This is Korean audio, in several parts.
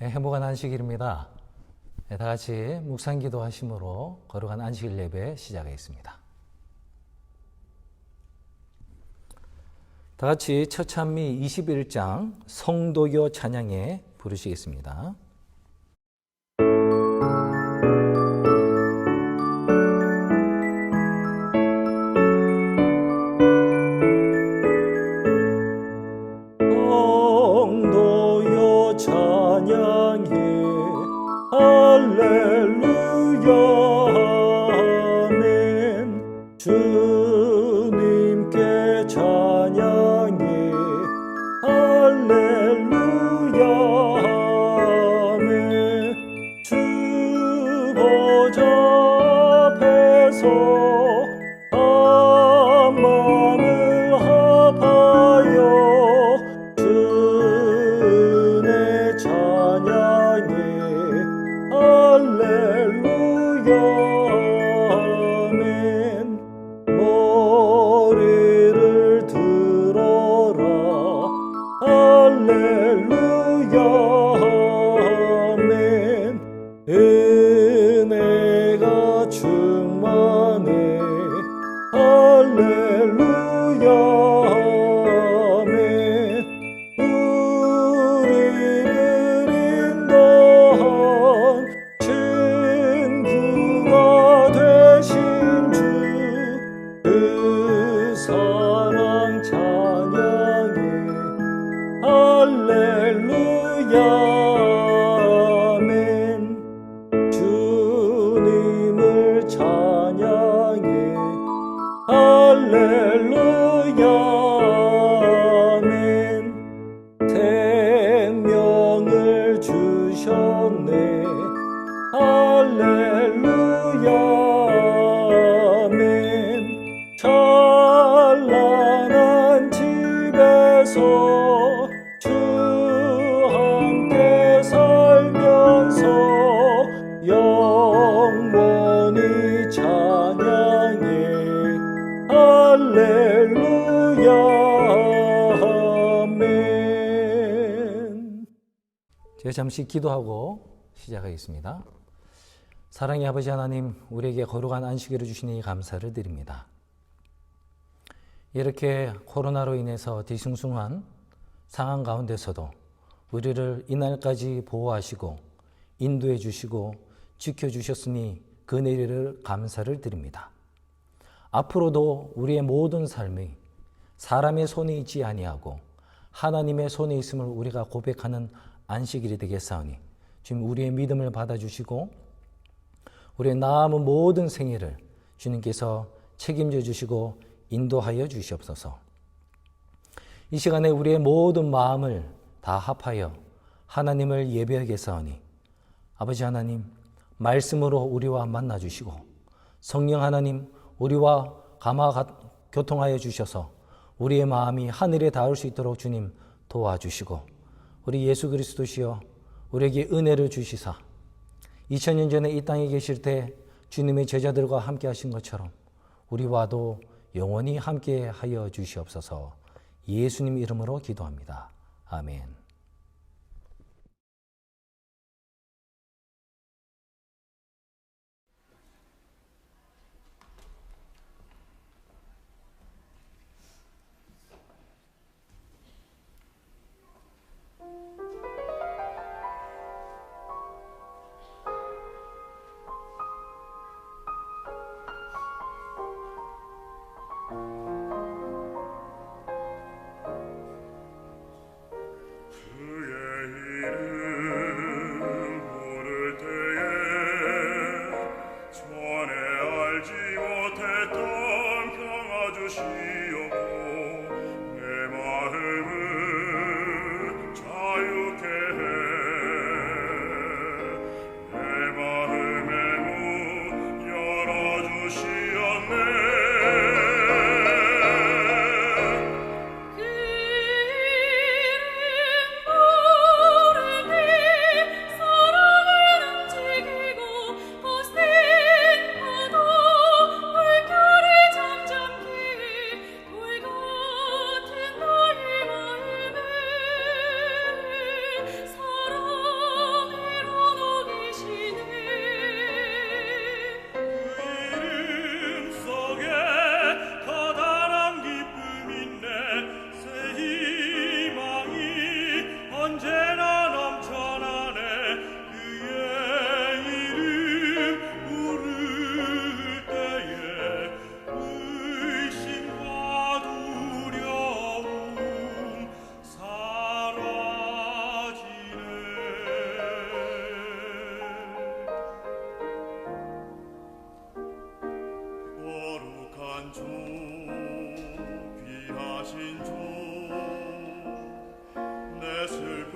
행복한 안식일입니다. 다 같이 묵상기도 하심으로 거룩한 안식일 예배 시작하겠습니다. 다 같이 처찬미 21장 성도교 찬양에 부르시겠습니다. 성도여 찬양해 할렐루야 아멘. 주님께 찬양해 할렐루야 아멘. 주 보좌 앞에서 한 마음을 합하여 주의 찬양해 할렐루야 아멘. 머리를 들어라 할렐루야 아멘. 은혜가 충만해 할렐루야 아멘. 우리를 인도한 친구가 되신 주 그 사랑 찬양해 할렐루야 아멘. 주님을 찬양해 할렐루야 아멘. 생명을 주셨네 할렐루야 아멘. 찬란한 집에서 주 함께 살면서 영원히 찬양해 할렐루야 아멘. 제가 잠시 기도하고 시작하겠습니다. 사랑의 아버지 하나님, 우리에게 거룩한 안식일을 주시니 감사를 드립니다. 이렇게 코로나로 인해서 뒤숭숭한 상황 가운데서도 우리를 이날까지 보호하시고 인도해 주시고 지켜주셨으니 그 내리를 감사를 드립니다. 앞으로도 우리의 모든 삶이 사람의 손에 있지 아니하고 하나님의 손에 있음을 우리가 고백하는 안식일이 되겠사오니 주님, 우리의 믿음을 받아주시고 우리의 남은 모든 생애를 주님께서 책임져 주시고 인도하여 주시옵소서. 이 시간에 우리의 모든 마음을 다 합하여 하나님을 예배하겠사오니 아버지 하나님, 말씀으로 우리와 만나 주시고 성령 하나님, 우리와 감화 교통하여 주셔서 우리의 마음이 하늘에 닿을 수 있도록 주님 도와주시고, 우리 예수 그리스도시여 우리에게 은혜를 주시사 2000년 전에 이 땅에 계실 때 주님의 제자들과 함께 하신 것처럼 우리와도 영원히 함께 하여 주시옵소서. 예수님 이름으로 기도합니다. 아멘.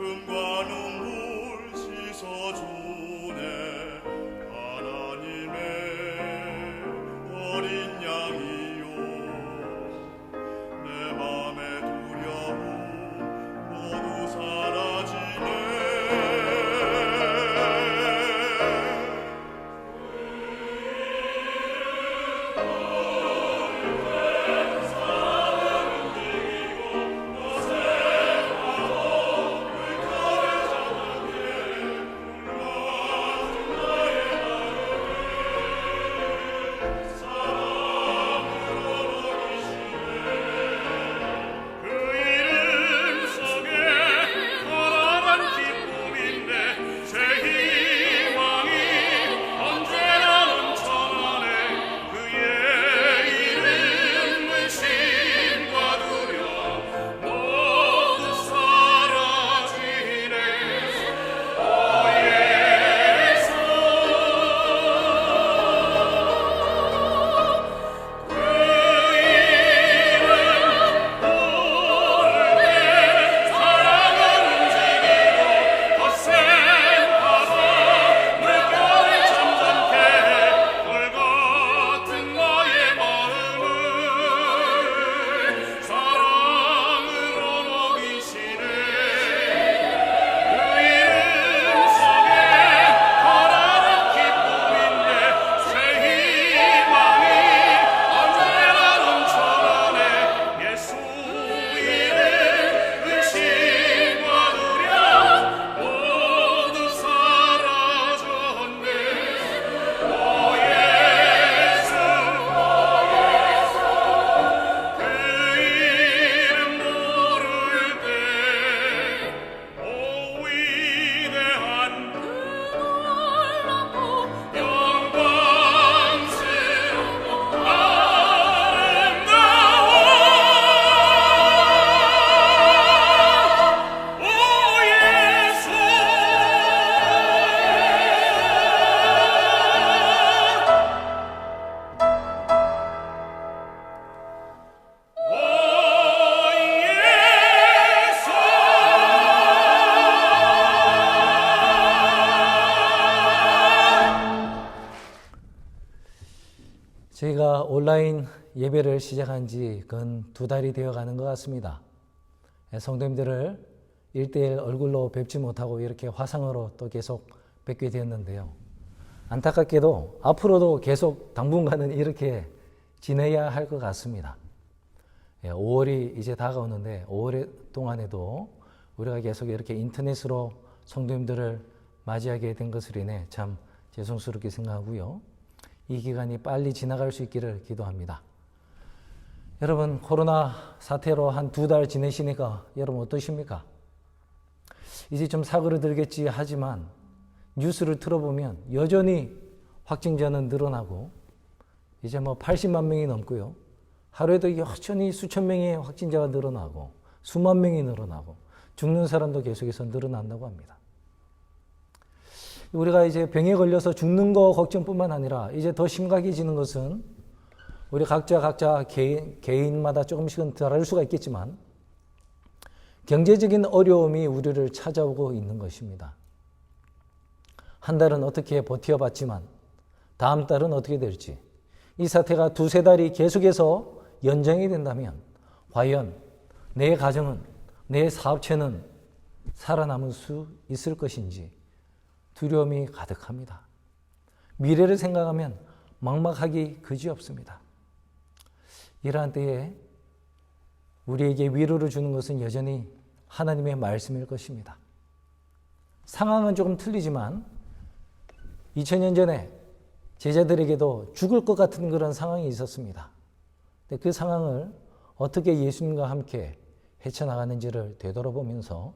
금과 눈물 씻어주네. 하나님의 어린 양이요, 내 맘의 두려움 모두 사라지네. 저희가 온라인 예배를 시작한 지 근 2달이 되어 가는 것 같습니다. 성도님들을 1대1 얼굴로 뵙지 못하고 이렇게 화상으로 또 계속 뵙게 되었는데요. 안타깝게도 앞으로도 계속 당분간은 이렇게 지내야 할 것 같습니다. 5월이 이제 다가오는데 5월 동안에도 우리가 계속 이렇게 인터넷으로 성도님들을 맞이하게 된 것으로 인해 참 죄송스럽게 생각하고요. 이 기간이 빨리 지나갈 수 있기를 기도합니다. 여러분, 코로나 사태로 한 2달 지내시니까 여러분 어떠십니까? 이제 좀 사그러들겠지 하지만 뉴스를 틀어보면 여전히 확진자는 늘어나고 이제 80만 명이 넘고요. 하루에도 여전히 수천 명의 확진자가 늘어나고 수만 명이 늘어나고 죽는 사람도 계속해서 늘어난다고 합니다. 우리가 이제 병에 걸려서 죽는 거 걱정뿐만 아니라 이제 더 심각해지는 것은 우리 각자 개인마다 조금씩은 다를 수가 있겠지만 경제적인 어려움이 우리를 찾아오고 있는 것입니다. 한 달은 어떻게 버텨봤지만 다음 달은 어떻게 될지, 이 사태가 2-3달이 계속해서 연장이 된다면 과연 내 가정은, 내 사업체는 살아남을 수 있을 것인지 두려움이 가득합니다. 미래를 생각하면 막막하기 그지없습니다. 이러한 때에 우리에게 위로를 주는 것은 여전히 하나님의 말씀일 것입니다. 상황은 조금 틀리지만 2000년 전에 제자들에게도 죽을 것 같은 그런 상황이 있었습니다. 그 상황을 어떻게 예수님과 함께 헤쳐나가는지를 되돌아보면서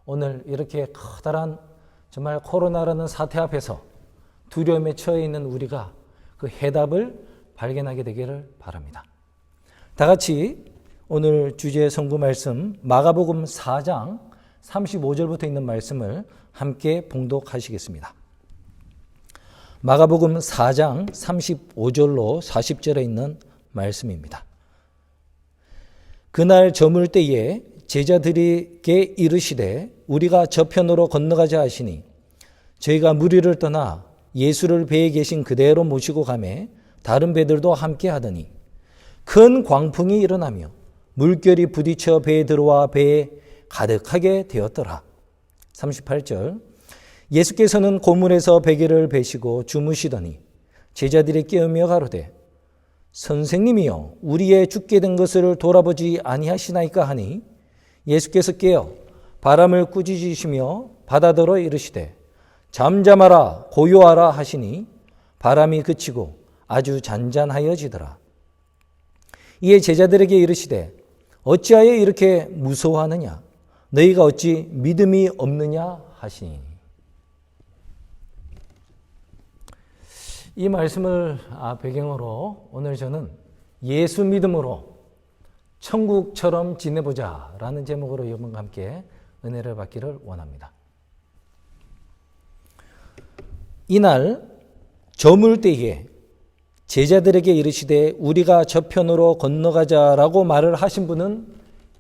오늘 이렇게 커다란 정말 코로나라는 사태 앞에서 두려움에 처해 있는 우리가 그 해답을 발견하게 되기를 바랍니다. 다 같이 오늘 주제의 성구 말씀 마가복음 4장 35절부터 있는 말씀을 함께 봉독하시겠습니다. 마가복음 4장 35절로 40절에 있는 말씀입니다. 그날 저물 때에 제자들에게 이르시되 우리가 저편으로 건너가자 하시니 저희가 무리를 떠나 예수를 배에 계신 그대로 모시고 가매 다른 배들도 함께 하더니 큰 광풍이 일어나며 물결이 부딪혀 배에 들어와 배에 가득하게 되었더라. 38절 예수께서는 고물에서 베개를 베시고 주무시더니 제자들이 깨우며 가로되 선생님이여 우리의 죽게 된 것을 돌아보지 아니하시나이까 하니 예수께서 깨어 바람을 꾸짖으시며 바다더러 이르시되 잠잠하라 고요하라 하시니 바람이 그치고 아주 잔잔하여지더라. 이에 제자들에게 이르시되 어찌하여 이렇게 무서워하느냐 너희가 어찌 믿음이 없느냐 하시니. 이 말씀을 배경으로 오늘 저는 예수 믿음으로 천국처럼 지내보자 라는 제목으로 여러분과 함께 은혜를 받기를 원합니다. 이날 저물 때에 제자들에게 이르시되 우리가 저편으로 건너가자라고 말을 하신 분은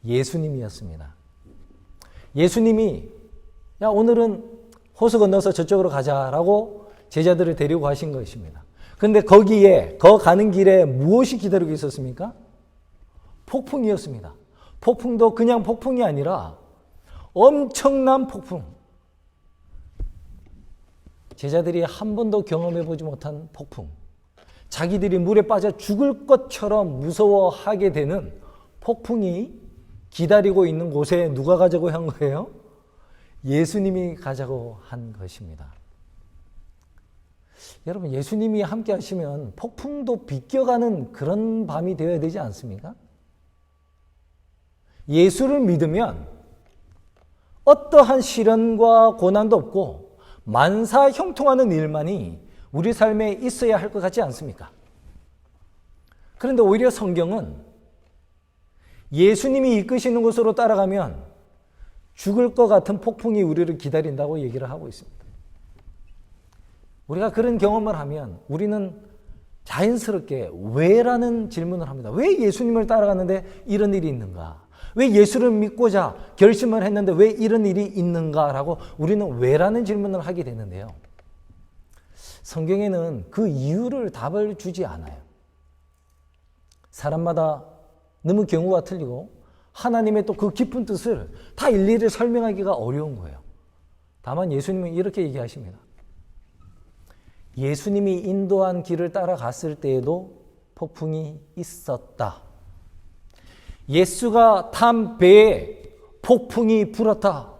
예수님이었습니다. 예수님이 야 오늘은 호수 건너서 저쪽으로 가자라고 제자들을 데리고 가신 것입니다. 그런데 거기에 가는 길에 무엇이 기다리고 있었습니까? 폭풍이었습니다. 폭풍도 그냥 폭풍이 아니라 엄청난 폭풍. 제자들이 한 번도 경험해보지 못한 폭풍. 자기들이 물에 빠져 죽을 것처럼 무서워하게 되는 폭풍이 기다리고 있는 곳에 누가 가자고 한 거예요? 예수님이 가자고 한 것입니다. 여러분, 예수님이 함께 하시면 폭풍도 비껴가는 그런 밤이 되어야 되지 않습니까? 예수를 믿으면 어떠한 시련과 고난도 없고 만사 형통하는 일만이 우리 삶에 있어야 할 것 같지 않습니까? 그런데 오히려 성경은 예수님이 이끄시는 곳으로 따라가면 죽을 것 같은 폭풍이 우리를 기다린다고 얘기를 하고 있습니다. 우리가 그런 경험을 하면 우리는 자연스럽게 왜라는 질문을 합니다. 왜 예수님을 따라가는데 이런 일이 있는가? 왜 예수를 믿고자 결심을 했는데 왜 이런 일이 있는가라고 우리는 왜라는 질문을 하게 되는데요. 성경에는 그 이유를 답을 주지 않아요. 사람마다 너무 경우가 틀리고 하나님의 또 그 깊은 뜻을 다 일일이 설명하기가 어려운 거예요. 다만 예수님은 이렇게 얘기하십니다. 예수님이 인도한 길을 따라갔을 때에도 폭풍이 있었다. 예수가 탄 배에 폭풍이 불었다.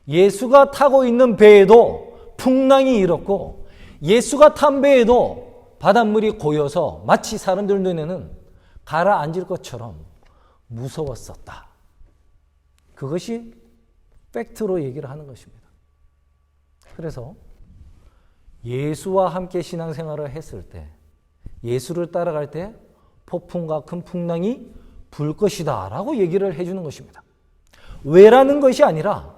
예수가 타고 있는 배에도 풍랑이 일었고 예수가 탄 배에도 바닷물이 고여서 마치 사람들 눈에는 가라앉을 것처럼 무서웠었다. 그것이 팩트로 얘기를 하는 것입니다. 그래서 예수와 함께 신앙생활을 했을 때, 예수를 따라갈 때 폭풍과 큰 풍랑이 불 것이다 라고 얘기를 해주는 것입니다. 왜라는 것이 아니라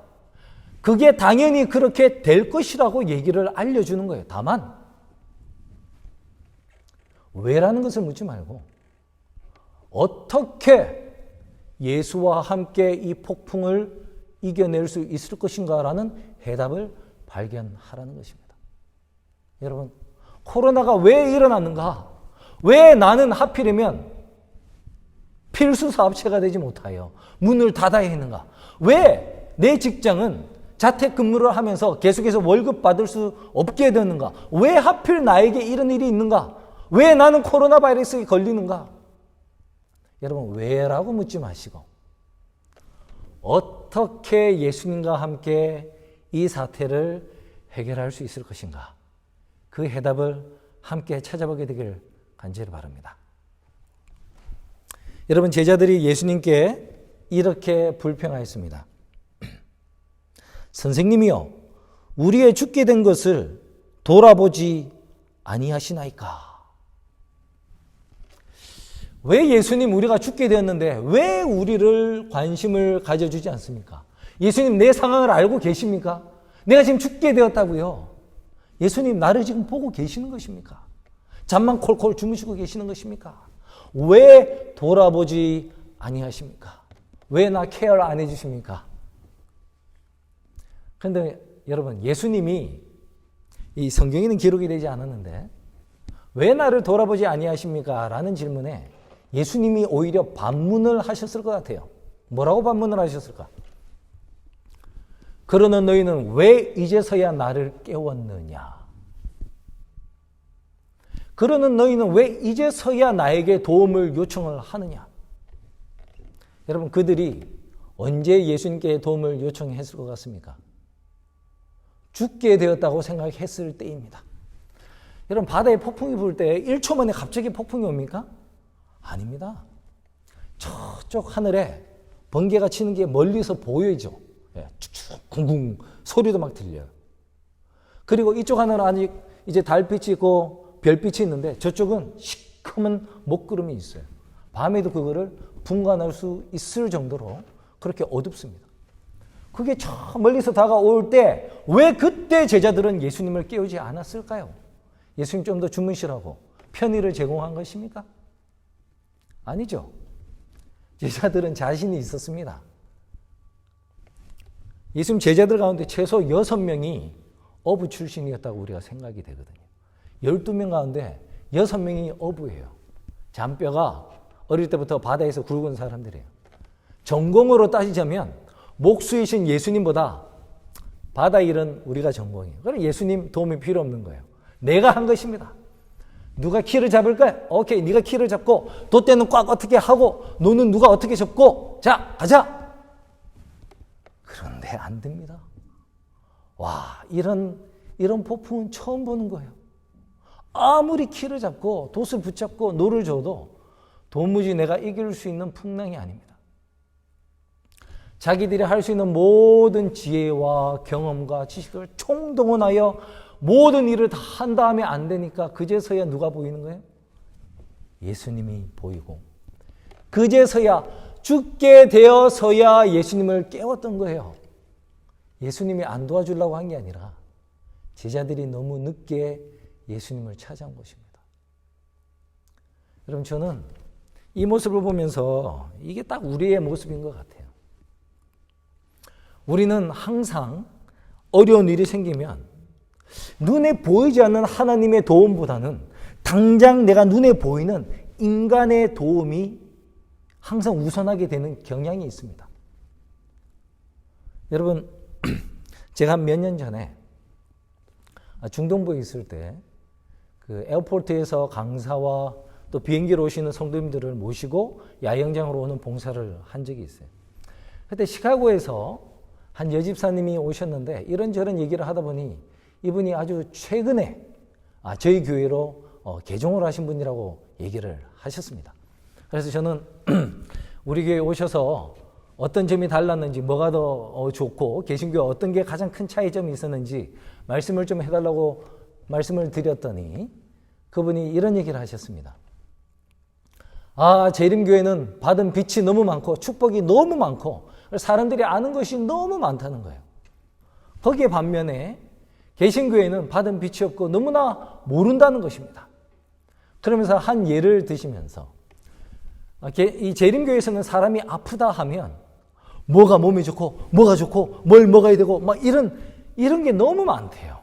그게 당연히 그렇게 될 것이라고 얘기를 알려주는 거예요. 다만 왜라는 것을 묻지 말고 어떻게 예수와 함께 이 폭풍을 이겨낼 수 있을 것인가라는 해답을 발견하라는 것입니다. 여러분, 코로나가 왜 일어났는가? 왜 나는 하필이면 필수 사업체가 되지 못하여 문을 닫아야 했는가? 왜 내 직장은 자택근무를 하면서 계속해서 월급 받을 수 없게 되는가? 왜 하필 나에게 이런 일이 있는가? 왜 나는 코로나 바이러스에 걸리는가? 여러분, 왜라고 묻지 마시고 어떻게 예수님과 함께 이 사태를 해결할 수 있을 것인가? 그 해답을 함께 찾아보게 되길 간절히 바랍니다. 여러분, 제자들이 예수님께 이렇게 불평하였습니다. 선생님이여, 우리의 죽게 된 것을 돌아보지 아니하시나이까? 왜 예수님 우리가 죽게 되었는데 왜 우리를 관심을 가져주지 않습니까? 예수님 내 상황을 알고 계십니까? 내가 지금 죽게 되었다고요. 예수님 나를 지금 보고 계시는 것입니까? 잠만 콜콜 주무시고 계시는 것입니까? 왜 돌아보지 아니하십니까? 왜 나 케어 안 해주십니까? 그런데 여러분, 예수님이 이 성경에는 기록이 되지 않았는데 왜 나를 돌아보지 아니하십니까? 라는 질문에 예수님이 오히려 반문을 하셨을 것 같아요. 뭐라고 반문을 하셨을까? 그러는 너희는 왜 이제서야 나를 깨웠느냐? 그러는 너희는 왜 이제서야 나에게 도움을 요청을 하느냐? 여러분, 그들이 언제 예수님께 도움을 요청했을 것 같습니까? 죽게 되었다고 생각했을 때입니다. 여러분, 바다에 폭풍이 불 때 1초 만에 갑자기 폭풍이 옵니까? 아닙니다. 저쪽 하늘에 번개가 치는 게 멀리서 보여죠. 축축 쿵쿵 소리도 막 들려요. 그리고 이쪽 하늘은 아직 이제 달빛이 있고 별빛이 있는데 저쪽은 시커먼 먹구름이 있어요. 밤에도 그거를 분간할 수 있을 정도로 그렇게 어둡습니다. 그게 저 멀리서 다가올 때 왜 그때 제자들은 예수님을 깨우지 않았을까요? 예수님 좀 더 주무시라고 편의를 제공한 것입니까? 아니죠. 제자들은 자신이 있었습니다. 예수님 제자들 가운데 최소 6명이 어부 출신이었다고 우리가 생각이 되거든요. 12명 가운데 6명이 어부예요. 잔뼈가 어릴 때부터 바다에서 굵은 사람들이에요. 전공으로 따지자면 목수이신 예수님보다 바다 일은 우리가 전공이에요. 그럼 예수님 도움이 필요 없는 거예요. 내가 한 것입니다. 누가 키를 잡을까요? 오케이, 네가 키를 잡고 돛대는 꽉 어떻게 하고 노는 누가 어떻게 접고 자, 가자. 그런데 안 됩니다. 와, 이런 폭풍은 처음 보는 거예요. 아무리 키를 잡고 돛을 붙잡고 노를 줘도 도무지 내가 이길 수 있는 풍랑이 아닙니다. 자기들이 할 수 있는 모든 지혜와 경험과 지식을 총동원하여 모든 일을 다 한 다음에 안 되니까 그제서야 누가 보이는 거예요? 예수님이 보이고 그제서야 죽게 되어서야 예수님을 깨웠던 거예요. 예수님이 안 도와주려고 한 게 아니라 제자들이 너무 늦게 예수님을 찾아온 것입니다. 여러분, 저는 이 모습을 보면서 이게 딱 우리의 모습인 것 같아요. 우리는 항상 어려운 일이 생기면 눈에 보이지 않는 하나님의 도움보다는 당장 내가 눈에 보이는 인간의 도움이 항상 우선하게 되는 경향이 있습니다. 여러분, 제가 몇 년 전에 중동부에 있을 때 그 에어포트에서 강사와 또 비행기로 오시는 성도님들을 모시고 야영장으로 오는 봉사를 한 적이 있어요. 그때 시카고에서 한 여집사님이 오셨는데 이런저런 얘기를 하다 보니 이분이 아주 최근에 저희 교회로 개종을 하신 분이라고 얘기를 하셨습니다. 그래서 저는 우리 교회에 오셔서 어떤 점이 달랐는지, 뭐가 더 좋고 개신교회 어떤 게 가장 큰 차이점이 있었는지 말씀을 좀 해달라고 말씀을 드렸더니 그분이 이런 얘기를 하셨습니다. 재림교회는 받은 빛이 너무 많고 축복이 너무 많고 사람들이 아는 것이 너무 많다는 거예요. 거기에 반면에 개신교회는 받은 빛이 없고 너무나 모른다는 것입니다. 그러면서 한 예를 드시면서 이 재림교회에서는 사람이 아프다 하면 뭐가 몸에 좋고 뭐가 좋고 뭘 먹어야 되고 막 이런 게 너무 많대요.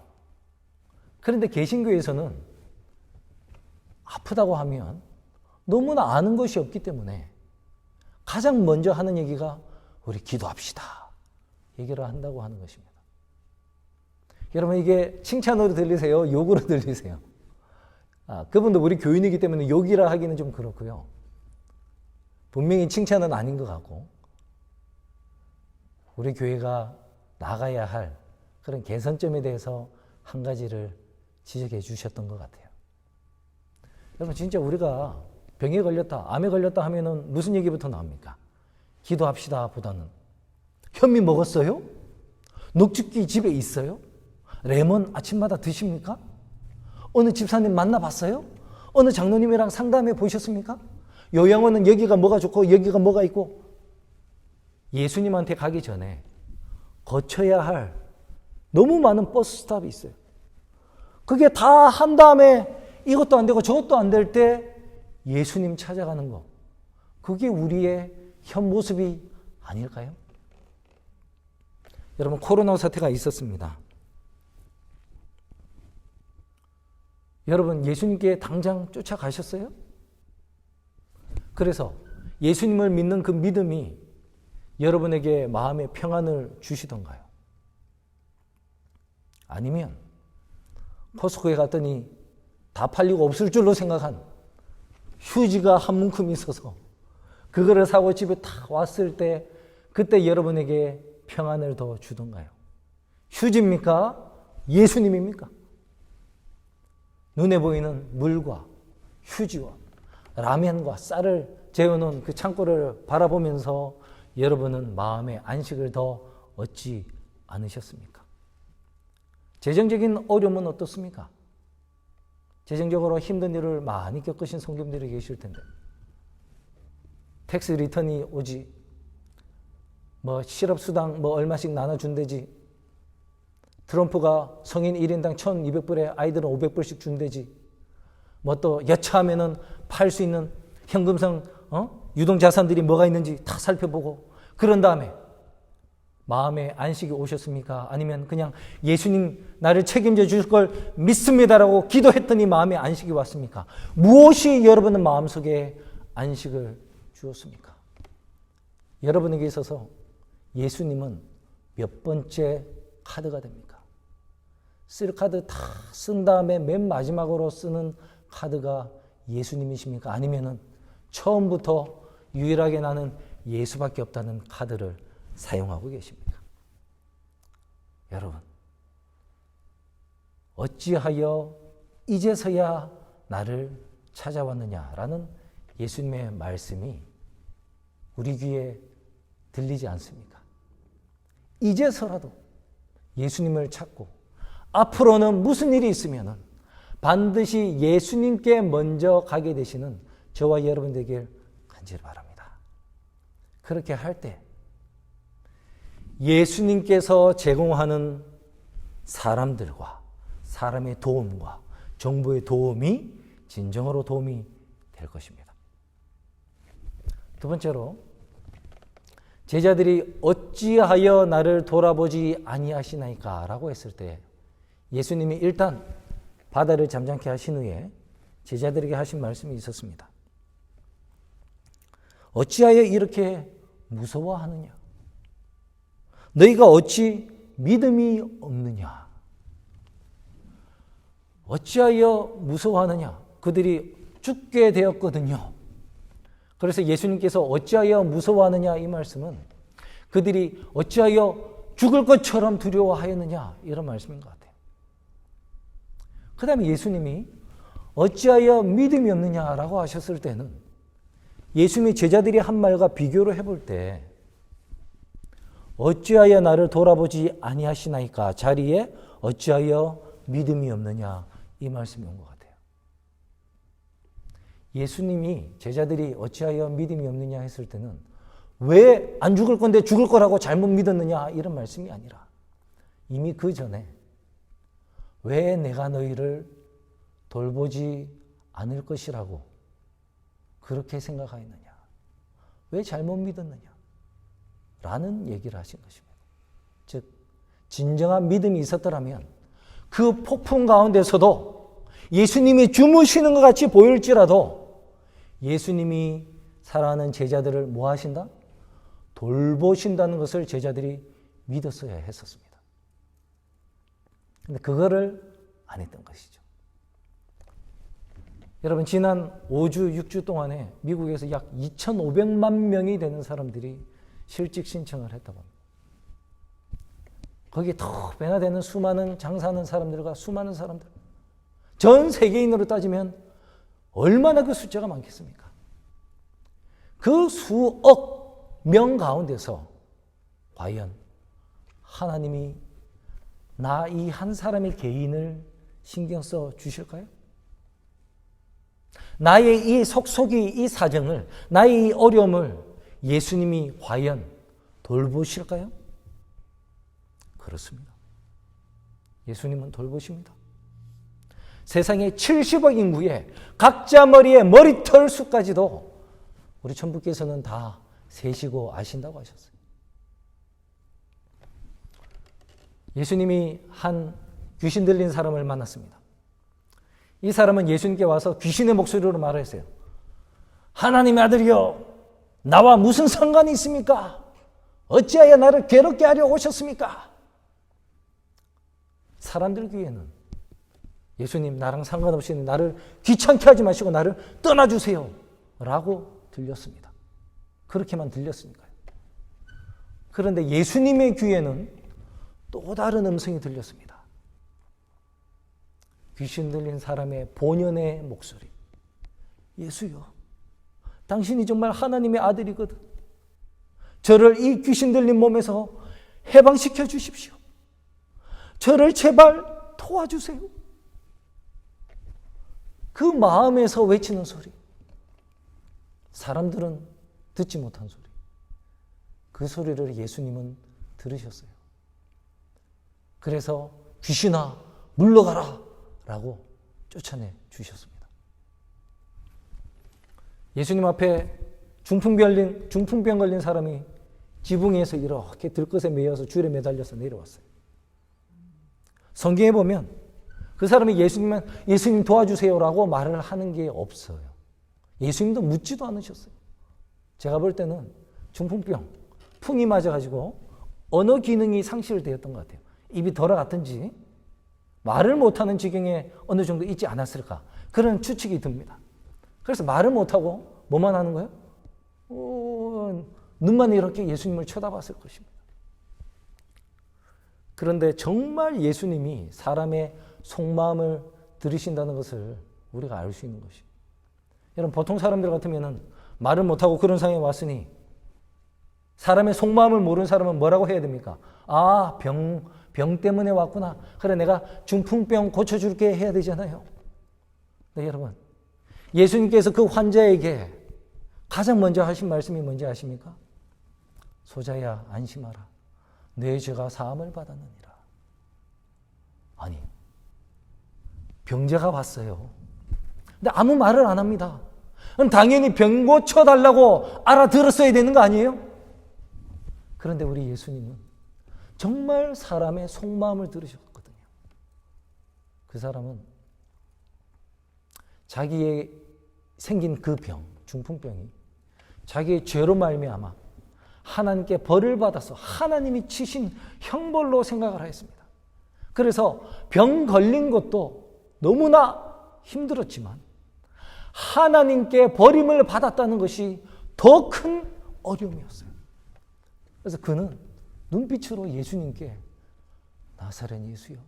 그런데 개신교회에서는 아프다고 하면 너무나 아는 것이 없기 때문에 가장 먼저 하는 얘기가 우리 기도합시다 얘기를 한다고 하는 것입니다. 여러분, 이게 칭찬으로 들리세요? 욕으로 들리세요? 그분도 우리 교인이기 때문에 욕이라 하기는 좀 그렇고요. 분명히 칭찬은 아닌 것 같고 우리 교회가 나가야 할 그런 개선점에 대해서 한 가지를 지적해 주셨던 것 같아요. 여러분, 진짜 우리가 병에 걸렸다, 암에 걸렸다 하면은 무슨 얘기부터 나옵니까? 기도합시다 보다는 현미 먹었어요? 녹즙기 집에 있어요? 레몬 아침마다 드십니까? 어느 집사님 만나봤어요? 어느 장로님이랑 상담해 보셨습니까? 요양원은 여기가 뭐가 좋고 여기가 뭐가 있고 예수님한테 가기 전에 거쳐야 할 너무 많은 버스 스탑이 있어요. 그게 다 한 다음에 이것도 안 되고 저것도 안 될 때 예수님 찾아가는 거, 그게 우리의 현 모습이 아닐까요? 여러분, 코로나 사태가 있었습니다. 여러분, 예수님께 당장 쫓아가셨어요? 그래서 예수님을 믿는 그 믿음이 여러분에게 마음의 평안을 주시던가요? 아니면 코스코에 갔더니 다 팔리고 없을 줄로 생각한 휴지가 한 문큼 있어서 그거를 사고 집에 딱 왔을 때 그때 여러분에게 평안을 더 주던가요? 휴지입니까? 예수님입니까? 눈에 보이는 물과 휴지와 라면과 쌀을 재워놓은 그 창고를 바라보면서 여러분은 마음의 안식을 더 얻지 않으셨습니까? 재정적인 어려움은 어떻습니까? 재정적으로 힘든 일을 많이 겪으신 성도님들이 계실 텐데 텍스 리턴이 오지, 실업수당 얼마씩 나눠준대지, 트럼프가 성인 1인당 1,200불에 아이들은 500불씩 준대지, 또 여차하면은 팔 수 있는 현금성 유동자산들이 뭐가 있는지 다 살펴보고 그런 다음에 마음의 안식이 오셨습니까? 아니면 그냥 예수님 나를 책임져 주실 걸 믿습니다라고 기도했더니 마음의 안식이 왔습니까? 무엇이 여러분의 마음속에 안식을 주었습니까? 여러분에게 있어서 예수님은 몇 번째 카드가 됩니까? 쓸 카드 다 쓴 다음에 맨 마지막으로 쓰는 카드가 예수님이십니까? 아니면은 처음부터 유일하게 나는 예수밖에 없다는 카드를 사용하고 계십니까? 여러분, 어찌하여 이제서야 나를 찾아왔느냐라는 예수님의 말씀이 우리 귀에 들리지 않습니까? 이제서라도 예수님을 찾고 앞으로는 무슨 일이 있으면 반드시 예수님께 먼저 가게 되시는 저와 여러분 되길 간절히 바랍니다. 그렇게 할 때 예수님께서 제공하는 사람들과 사람의 도움과 정부의 도움이 진정으로 도움이 될 것입니다. 두 번째로, 제자들이 어찌하여 나를 돌아보지 아니하시나이까 라고 했을 때 예수님이 일단 바다를 잠잠케 하신 후에 제자들에게 하신 말씀이 있었습니다. 어찌하여 이렇게 무서워하느냐? 너희가 어찌 믿음이 없느냐? 어찌하여 무서워하느냐? 그들이 죽게 되었거든요. 그래서 예수님께서 어찌하여 무서워하느냐 이 말씀은 그들이 어찌하여 죽을 것처럼 두려워하였느냐 이런 말씀인 것 같아요. 그 다음에 예수님이 어찌하여 믿음이 없느냐라고 하셨을 때는 예수님이 제자들이 한 말과 비교를 해볼 때 어찌하여 나를 돌아보지 아니하시나이까 자리에 어찌하여 믿음이 없느냐 이 말씀이 온 것 같아요. 예수님이 제자들이 어찌하여 믿음이 없느냐 했을 때는 왜 안 죽을 건데 죽을 거라고 잘못 믿었느냐 이런 말씀이 아니라 이미 그 전에 왜 내가 너희를 돌보지 않을 것이라고 그렇게 생각하였느냐, 왜 잘못 믿었느냐 라는 얘기를 하신 것입니다. 즉 진정한 믿음이 있었더라면 그 폭풍 가운데서도 예수님이 주무시는 것 같이 보일지라도 예수님이 사랑하는 제자들을 뭐 하신다? 돌보신다는 것을 제자들이 믿었어야 했었습니다. 근데 그거를 안 했던 것이죠. 여러분, 지난 5주, 6주 동안에 미국에서 약 2,500만 명이 되는 사람들이 실직 신청을 했다고 합니다. 거기에 더 배나 되는 수많은 장사하는 사람들과 수많은 사람들, 전 세계인으로 따지면 얼마나 그 숫자가 많겠습니까? 그 수억 명 가운데서 과연 하나님이 나 이 한 사람의 개인을 신경 써 주실까요? 나의 이 속속이 이 사정을, 나의 이 어려움을 예수님이 과연 돌보실까요? 그렇습니다. 예수님은 돌보십니다. 세상의 70억 인구의 각자 머리에 머리털 수까지도 우리 천부께서는 다 세시고 아신다고 하셨어요. 예수님이 한 귀신 들린 사람을 만났습니다. 이 사람은 예수님께 와서 귀신의 목소리로 말했어요. 하나님의 아들이여, 나와 무슨 상관이 있습니까? 어찌하여 나를 괴롭게 하려 오셨습니까? 사람들 귀에는 예수님, 나랑 상관없이 나를 귀찮게 하지 마시고 나를 떠나주세요 라고 들렸습니다. 그렇게만 들렸으니까요. 그런데 예수님의 귀에는 또 다른 음성이 들렸습니다. 귀신 들린 사람의 본연의 목소리. 예수여, 당신이 정말 하나님의 아들이거든. 저를 이 귀신 들린 몸에서 해방시켜 주십시오. 저를 제발 도와주세요. 그 마음에서 외치는 소리. 사람들은 듣지 못한 소리. 그 소리를 예수님은 들으셨어요. 그래서 귀신아, 물러가라 라고 쫓아내 주셨습니다. 예수님 앞에 중풍병 걸린 사람이 지붕에서 이렇게 들것에 매여서 줄에 매달려서 내려왔어요. 성경에 보면 그 사람이 예수님 도와주세요라고 말을 하는 게 없어요. 예수님도 묻지도 않으셨어요. 제가 볼 때는 중풍병, 풍이 맞아가지고 언어 기능이 상실되었던 것 같아요. 입이 돌아갔든지 말을 못하는 지경에 어느 정도 있지 않았을까, 그런 추측이 듭니다. 그래서 말을 못하고 뭐만 하는 거예요? 눈만 이렇게 예수님을 쳐다봤을 것입니다. 그런데 정말 예수님이 사람의 속마음을 들으신다는 것을 우리가 알 수 있는 것이에요. 여러분, 보통 사람들 같으면 말을 못하고 그런 상황에 왔으니 사람의 속마음을 모르는 사람은 뭐라고 해야 됩니까? 아, 병 때문에 왔구나. 그래, 내가 중풍병 고쳐줄게 해야 되잖아요. 네, 여러분, 예수님께서 그 환자에게 가장 먼저 하신 말씀이 뭔지 아십니까? 소자야, 안심하라. 내 죄가 사함을 받았느니라. 아니, 병자가 왔어요. 근데 아무 말을 안 합니다. 그럼 당연히 병 고쳐달라고 알아들었어야 되는 거 아니에요? 그런데 우리 예수님은 정말 사람의 속마음을 들으셨거든요. 그 사람은 자기의 생긴 그 병, 중풍병이 자기의 죄로 말미암아 하나님께 벌을 받아서 하나님이 치신 형벌로 생각을 하였습니다. 그래서 병 걸린 것도 너무나 힘들었지만 하나님께 버림을 받았다는 것이 더 큰 어려움이었어요. 그래서 그는 눈빛으로 예수님께 나사렛 예수여,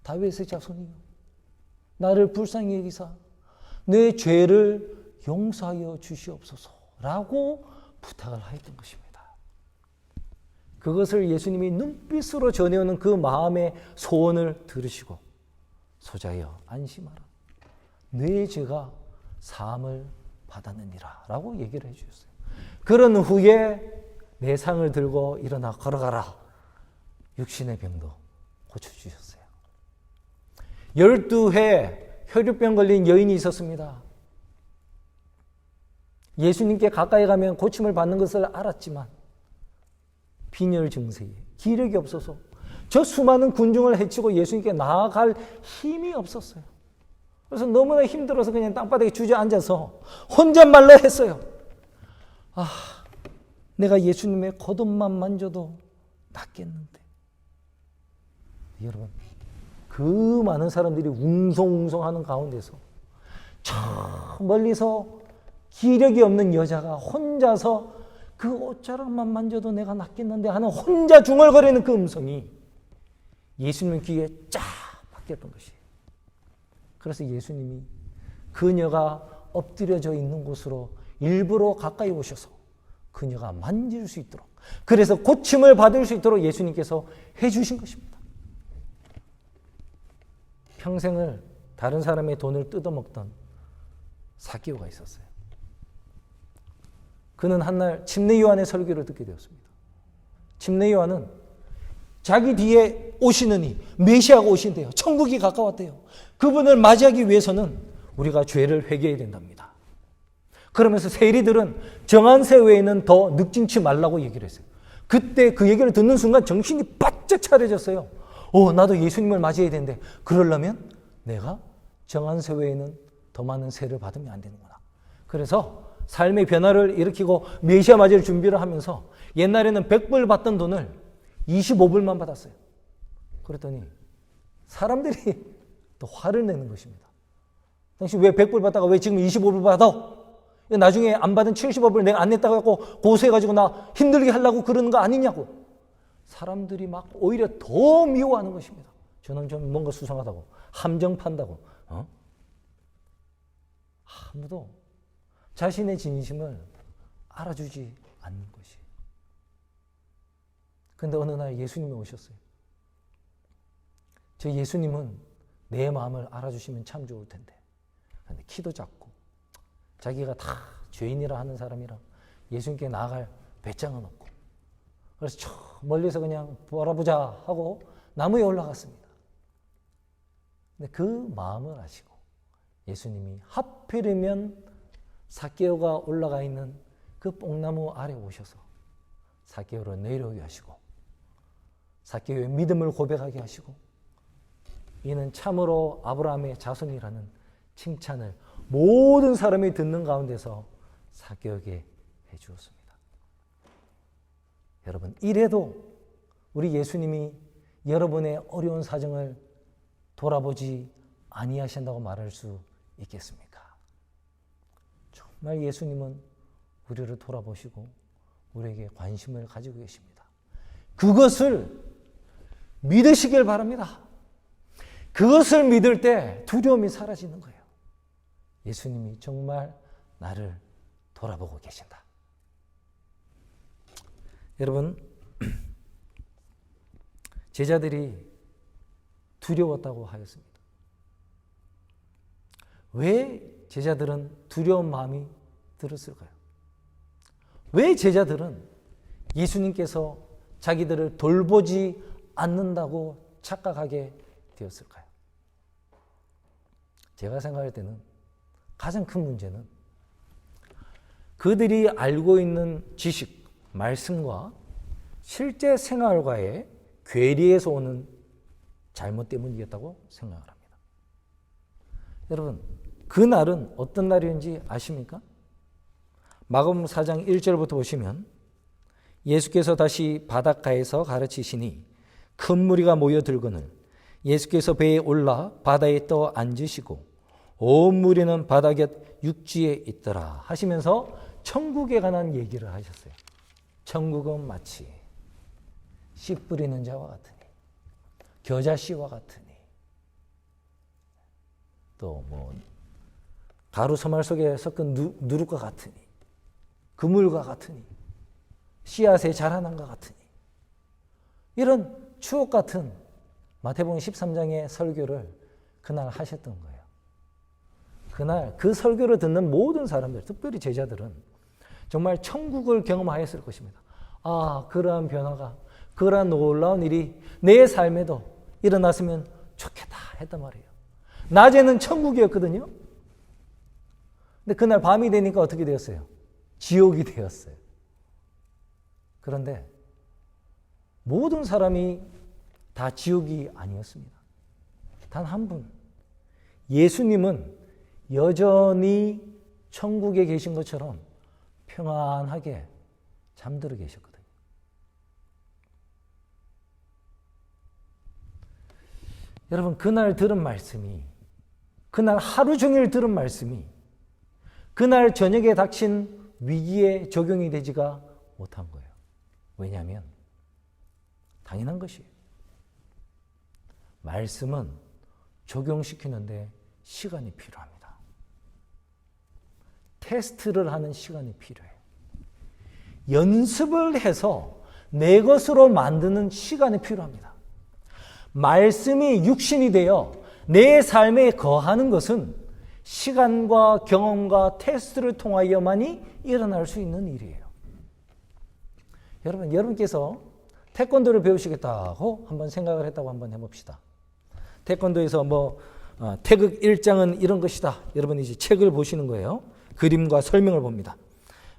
다윗의 자손이여, 나를 불쌍히 여기사 내 죄를 용서하여 주시옵소서라고 부탁을 하였던 것입니다. 그것을 예수님이 눈빛으로 전해오는 그 마음의 소원을 들으시고 소자여 안심하라, 내 죄가 사함을 받았느니라 라고 얘기를 해주셨어요. 그런 후에 내 상을 들고 일어나 걸어가라. 육신의 병도 고쳐주셨어요. 12회 혈류병 걸린 여인이 있었습니다. 예수님께 가까이 가면 고침을 받는 것을 알았지만 빈혈 증세에 기력이 없어서 저 수많은 군중을 헤치고 예수님께 나아갈 힘이 없었어요. 그래서 너무나 힘들어서 그냥 땅바닥에 주저앉아서 혼잣말로 했어요. 아, 내가 예수님의 겉옷만 만져도 낫겠는데. 여러분, 그 많은 사람들이 웅성웅성하는 가운데서 저 멀리서 기력이 없는 여자가 혼자서 그 옷자락만 만져도 내가 낫겠는데 하는 혼자 중얼거리는 그 음성이 예수님 귀에 쫙 박혔던 것이에요. 그래서 예수님이 그녀가 엎드려져 있는 곳으로 일부러 가까이 오셔서 그녀가 만질 수 있도록, 그래서 고침을 받을 수 있도록 예수님께서 해주신 것입니다. 평생을 다른 사람의 돈을 뜯어먹던 사기오가 있었어요. 그는 한날 침례 요한의 설교를 듣게 되었습니다. 침례 요한은 자기 뒤에 오시는 이 메시아가 오신대요. 천국이 가까웠대요. 그분을 맞이하기 위해서는 우리가 죄를 회개해야 된답니다. 그러면서 세리들은 정한 새 외에는 더 늑진치 말라고 얘기를 했어요. 그때 그 얘기를 듣는 순간 정신이 바짝 차려졌어요. 나도 예수님을 맞이해야 되는데 그러려면 내가 정한 세 외에는 더 많은 세를 받으면 안 되는구나. 그래서 삶의 변화를 일으키고 메시아 맞이를 준비를 하면서 옛날에는 100불 받던 돈을 25불만 받았어요. 그랬더니 사람들이 또 화를 내는 것입니다. 당신 왜 100불 받다가 왜 지금 25불 받아? 나중에 안 받은 75불 내가 안 냈다고 해서 고소해가지고 나 힘들게 하려고 그러는 거 아니냐고. 사람들이 막 오히려 더 미워하는 것입니다. 저는 좀 뭔가 수상하다고. 함정 판다고. 아무도 자신의 진심을 알아주지 않는 것이. 그런데 어느 날 예수님이 오셨어요. 저 예수님은 내 마음을 알아주시면 참 좋을 텐데. 근데 키도 작고 자기가 다 죄인이라 하는 사람이라 예수님께 나아갈 배짱은 없고, 그래서 저 멀리서 그냥 바라보자 하고 나무에 올라갔습니다. 근데 그 마음을 아시고 예수님이 하필이면 삭개오가 올라가 있는 그 뽕나무 아래 오셔서 삭개오를 내려오게 하시고 삭개오의 믿음을 고백하게 하시고 이는 참으로 아브라함의 자손이라는 칭찬을 모든 사람이 듣는 가운데서 삭개오에게 해주었습니다. 여러분, 이래도 우리 예수님이 여러분의 어려운 사정을 돌아보지 아니하신다고 말할 수 있겠습니까? 정말 예수님은 우리를 돌아보시고 우리에게 관심을 가지고 계십니다. 그것을 믿으시길 바랍니다. 그것을 믿을 때 두려움이 사라지는 거예요. 예수님이 정말 나를 돌아보고 계신다. 여러분, 제자들이 두려웠다고 하였습니다. 왜 제자들은 두려운 마음이 들었을까요? 왜 제자들은 예수님께서 자기들을 돌보지 않는다고 착각하게 되었을까요? 제가 생각할 때는 가장 큰 문제는 그들이 알고 있는 지식, 말씀과 실제 생활과의 괴리에서 오는 잘못 때문이었다고 생각을 합니다. 여러분, 그날은 어떤 날인지 아십니까? 마가복음 4장 1절부터 보시면 예수께서 다시 바닷가에서 가르치시니 큰 무리가 모여들거늘 예수께서 배에 올라 바다에 떠 앉으시고 온 무리는 바다 곁 육지에 있더라 하시면서 천국에 관한 얘기를 하셨어요. 천국은 마치 씨 뿌리는 자와 같으니 겨자씨와 같으니 또 뭐 가루 서말 속에 섞은 누룩과 같으니 그물과 같으니 씨앗에 자라난 것 같으니 이런 추억 같은 마태복음 13장의 설교를 그날 하셨던 거예요. 그날 그 설교를 듣는 모든 사람들, 특별히 제자들은 정말 천국을 경험하였을 것입니다. 아, 그러한 변화가, 그러한 놀라운 일이 내 삶에도 일어났으면 좋겠다 했단 말이에요. 낮에는 천국이었거든요. 근데 그날 밤이 되니까 어떻게 되었어요? 지옥이 되었어요. 그런데 모든 사람이 다 지옥이 아니었습니다. 단 한 분, 예수님은 여전히 천국에 계신 것처럼 평안하게 잠들어 계셨거든요. 여러분, 그날 들은 말씀이, 그날 하루 종일 들은 말씀이 그날 저녁에 닥친 위기에 적용이 되지가 못한 거예요. 왜냐하면 당연한 것이에요. 말씀은 적용시키는데 시간이 필요합니다. 테스트를 하는 시간이 필요해요. 연습을 해서 내 것으로 만드는 시간이 필요합니다. 말씀이 육신이 되어 내 삶에 거하는 것은 시간과 경험과 테스트를 통하여만이 일어날 수 있는 일이에요. 여러분께서 태권도를 배우시겠다고 한번 생각을 했다고 한번 해봅시다. 태권도에서 태극 1장은 이런 것이다. 여러분이 이제 책을 보시는 거예요. 그림과 설명을 봅니다.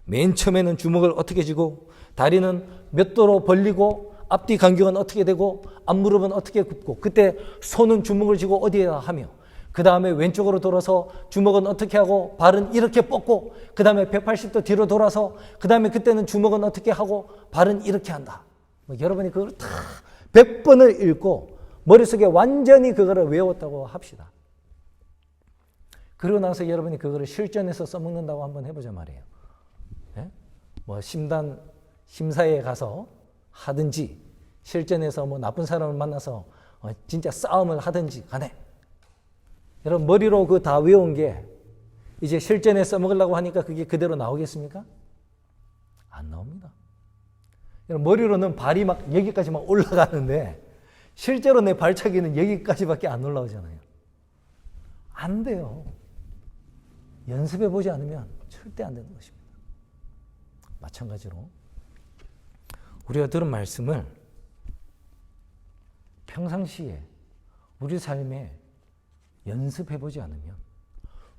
맨 처음에는 주먹을 어떻게 쥐고 다리는 몇 도로 벌리고 앞뒤 간격은 어떻게 되고 앞무릎은 어떻게 굽고 그때 손은 주먹을 쥐고 어디에다 하며 그 다음에 왼쪽으로 돌아서 주먹은 어떻게 하고 발은 이렇게 뻗고 그 다음에 180도 뒤로 돌아서 그 다음에 그때는 주먹은 어떻게 하고 발은 이렇게 한다. 여러분이 그걸 다 100번을 읽고 머릿속에 완전히 그거를 외웠다고 합시다. 그러고 나서 여러분이 그거를 실전에서 써먹는다고 한번 해보자 말이에요. 예? 뭐 심사에 가서 하든지 실전에서 뭐 나쁜 사람을 만나서 진짜 싸움을 하든지 간에 여러분 머리로 그 다 외운 게 이제 실전에 써먹으려고 하니까 그게 그대로 나오겠습니까? 안 나옵니다. 여러분 머리로는 발이 막 여기까지 막 올라가는데 실제로 내 발차기는 여기까지밖에 안 올라오잖아요. 안 돼요. 연습해 보지 않으면 절대 안 되는 것입니다. 마찬가지로 우리가 들은 말씀을 평상시에 우리 삶에 연습해 보지 않으면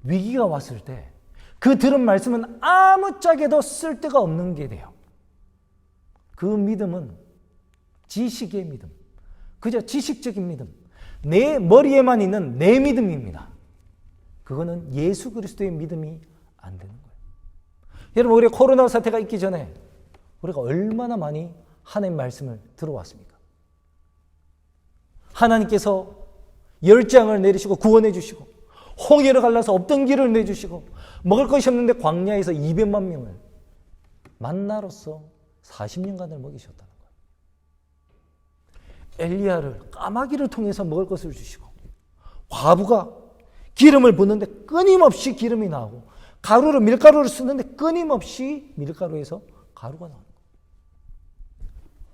위기가 왔을 때 그 들은 말씀은 아무짝에도 쓸데가 없는 게 돼요. 그 믿음은 지식의 믿음, 그저 지식적인 믿음, 내 머리에만 있는 내 믿음입니다. 그거는 예수 그리스도의 믿음이 안 되는 거예요. 여러분 우리 코로나 사태가 있기 전에 우리가 얼마나 많이 하나님 말씀을 들어왔습니까? 하나님께서 열장을 내리시고 구원해 주시고 홍해를 갈라서 없던 길을 내주시고 먹을 것이 없는데 광야에서 200만 명을 만나로서 40년간을 먹이셨다는 거예요. 엘리야를 까마귀를 통해서 먹을 것을 주시고 과부가 기름을 붓는데 끊임없이 기름이 나오고 가루를 밀가루를 쓰는데 끊임없이 밀가루에서 가루가 나오는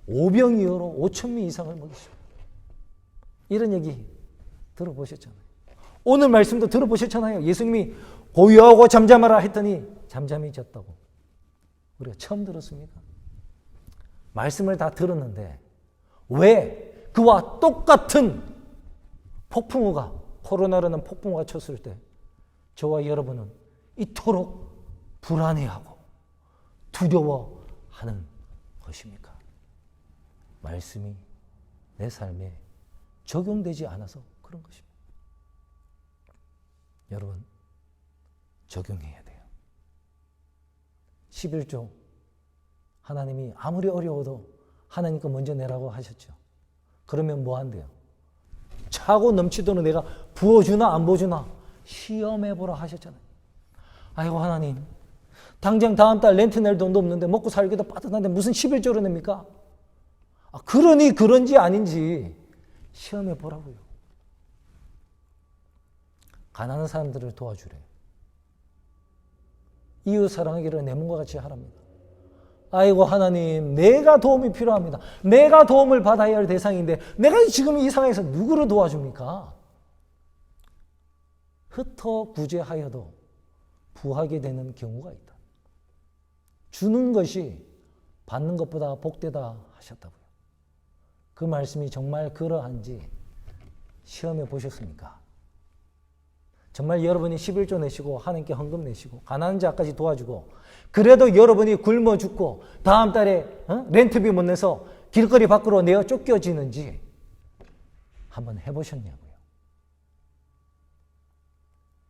거예요. 오병이어로 5,000명 이상을 먹이시고 이런 얘기 들어보셨잖아요. 오늘 말씀도 들어보셨잖아요. 예수님이 고요하고 잠잠하라 했더니 잠잠해졌다고. 우리가 처음 들었습니까? 말씀을 다 들었는데 왜 그와 똑같은 폭풍우가 코로나라는 폭풍우가 쳤을 때 저와 여러분은 이토록 불안해하고 두려워하는 것입니까? 말씀이 내 삶에 적용되지 않아서 그런 것입니다. 여러분 적용해야 돼요. 11조 하나님이 아무리 어려워도 하나님 거 먼저 내라고 하셨죠. 그러면 뭐 한대요? 차고 넘치도록 내가 부어주나 안 부어주나 시험해보라 하셨잖아요. 아이고 하나님 당장 다음 달 렌트 낼 돈도 없는데 먹고 살기도 빠듯한데 무슨 11조를 냅니까? 그러니 그런지 아닌지 시험해보라고요. 가난한 사람들을 도와주래. 이웃 사랑하기를 내 몸과 같이 하랍니다. 아이고 하나님 내가 도움이 필요합니다. 내가 도움을 받아야 할 대상인데 내가 지금 이 상황에서 누구를 도와줍니까? 흩어 구제하여도 부하게 되는 경우가 있다. 주는 것이 받는 것보다 복되다 하셨다고요. 그 말씀이 정말 그러한지 시험해 보셨습니까? 정말 여러분이 11조 내시고 하나님께 헌금 내시고 가난한 자까지 도와주고 그래도 여러분이 굶어 죽고 다음 달에 렌트비 못 내서 길거리 밖으로 내어 쫓겨지는지 한번 해보셨냐고요.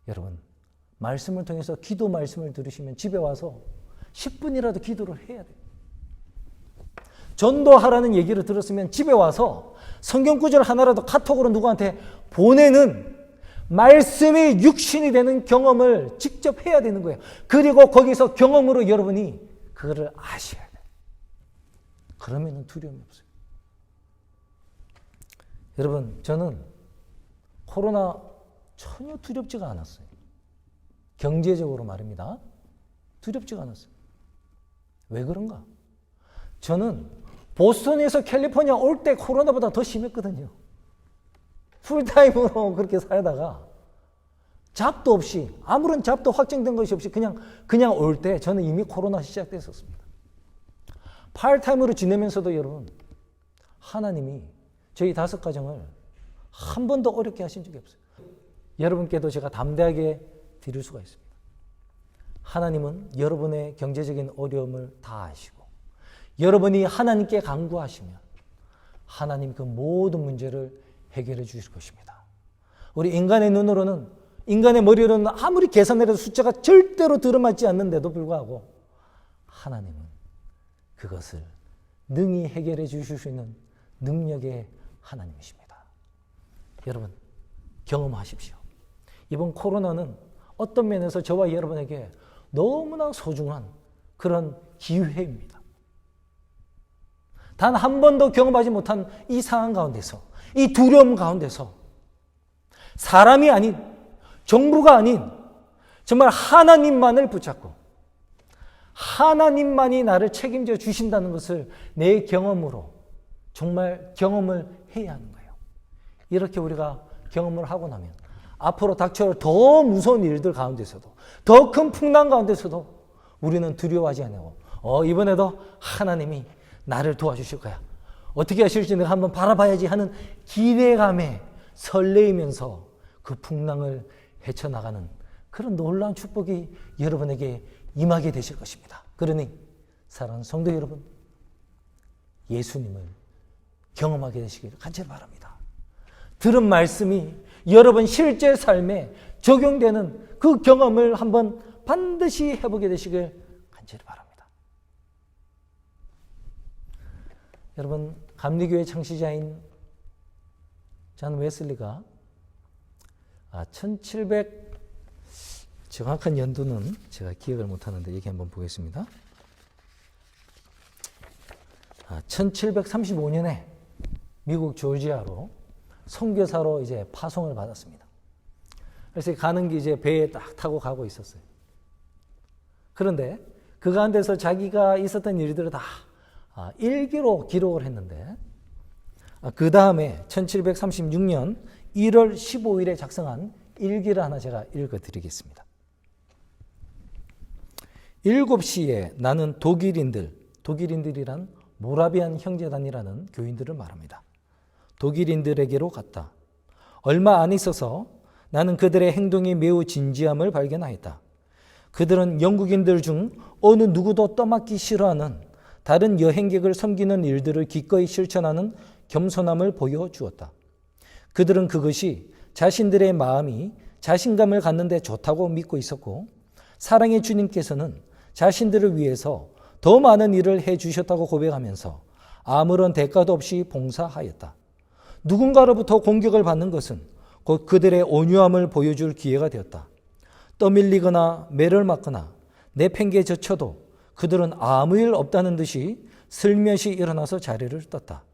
여러분 말씀을 통해서 기도 말씀을 들으시면 집에 와서 10분이라도 기도를 해야 돼요. 전도하라는 얘기를 들었으면 집에 와서 성경 구절 하나라도 카톡으로 누구한테 보내는 말씀이 육신이 되는 경험을 직접 해야 되는 거예요. 그리고 거기서 경험으로 여러분이 그거를 아셔야 돼요. 그러면 두려움이 없어요. 여러분 저는 코로나 전혀 두렵지가 않았어요. 경제적으로 말입니다. 두렵지가 않았어요. 왜 그런가? 저는 보스턴에서 캘리포니아 올 때 코로나보다 더 심했거든요. 풀타임으로 그렇게 살다가 잡도 없이 아무런 잡도 확정된 것이 없이 그냥 올 때 저는 이미 코로나 시작됐었습니다. 파트타임으로 지내면서도 여러분 하나님이 저희 5가정을 한 번도 어렵게 하신 적이 없어요. 여러분께도 제가 담대하게 드릴 수가 있습니다. 하나님은 여러분의 경제적인 어려움을 다 아시고 여러분이 하나님께 간구하시면 하나님 그 모든 문제를 해결해 주실 것입니다. 우리 인간의 눈으로는, 인간의 머리로는 아무리 계산해도 숫자가 절대로 들어맞지 않는데도 불구하고 하나님은 그것을 능히 해결해 주실 수 있는 능력의 하나님이십니다. 여러분, 경험하십시오. 이번 코로나는 어떤 면에서 저와 여러분에게 너무나 소중한 그런 기회입니다. 단 한 번도 경험하지 못한 이 상황 가운데서, 이 두려움 가운데서 사람이 아닌, 정부가 아닌 정말 하나님만을 붙잡고 하나님만이 나를 책임져 주신다는 것을 내 경험으로 정말 경험을 해야 하는 거예요. 이렇게 우리가 경험을 하고 나면 앞으로 닥쳐올 더 무서운 일들 가운데서도, 더 큰 풍랑 가운데서도 우리는 두려워하지 않고 이번에도 하나님이 나를 도와주실 거야. 어떻게 하실지 내가 한번 바라봐야지 하는 기대감에 설레이면서 그 풍랑을 헤쳐나가는 그런 놀라운 축복이 여러분에게 임하게 되실 것입니다. 그러니 사랑하는 성도 여러분, 예수님을 경험하게 되시기를 간절히 바랍니다. 들은 말씀이 여러분 실제 삶에 적용되는 그 경험을 한번 반드시 해보게 되시길 간절히 바랍니다. 여러분, 감리교회 창시자인 존 웨슬리가 1700 정확한 연도는 제가 기억을 못하는데 여기 한번 보겠습니다. 1735년에 미국 조지아로 선교사로 이제 파송을 받았습니다. 그래서 가는 게 이제 배에 딱 타고 가고 있었어요. 그런데 그 가운데서 자기가 있었던 일들을 다 일기로 기록을 했는데 그 다음에 1736년 1월 15일에 작성한 일기를 하나 제가 읽어드리겠습니다. 7시에 나는 독일인들이란 모라비안 형제단이라는 교인들을 말합니다. 독일인들에게로 갔다. 얼마 안 있어서 나는 그들의 행동이 매우 진지함을 발견하였다. 그들은 영국인들 중 어느 누구도 떠맡기 싫어하는 다른 여행객을 섬기는 일들을 기꺼이 실천하는 겸손함을 보여주었다. 그들은 그것이 자신들의 마음이 자신감을 갖는 데 좋다고 믿고 있었고 사랑의 주님께서는 자신들을 위해서 더 많은 일을 해주셨다고 고백하면서 아무런 대가도 없이 봉사하였다. 누군가로부터 공격을 받는 것은 곧 그들의 온유함을 보여줄 기회가 되었다. 떠밀리거나 매를 맞거나 내팽개쳐쳐도 그들은 아무 일 없다는 듯이 슬며시 일어나서 자리를 떴다.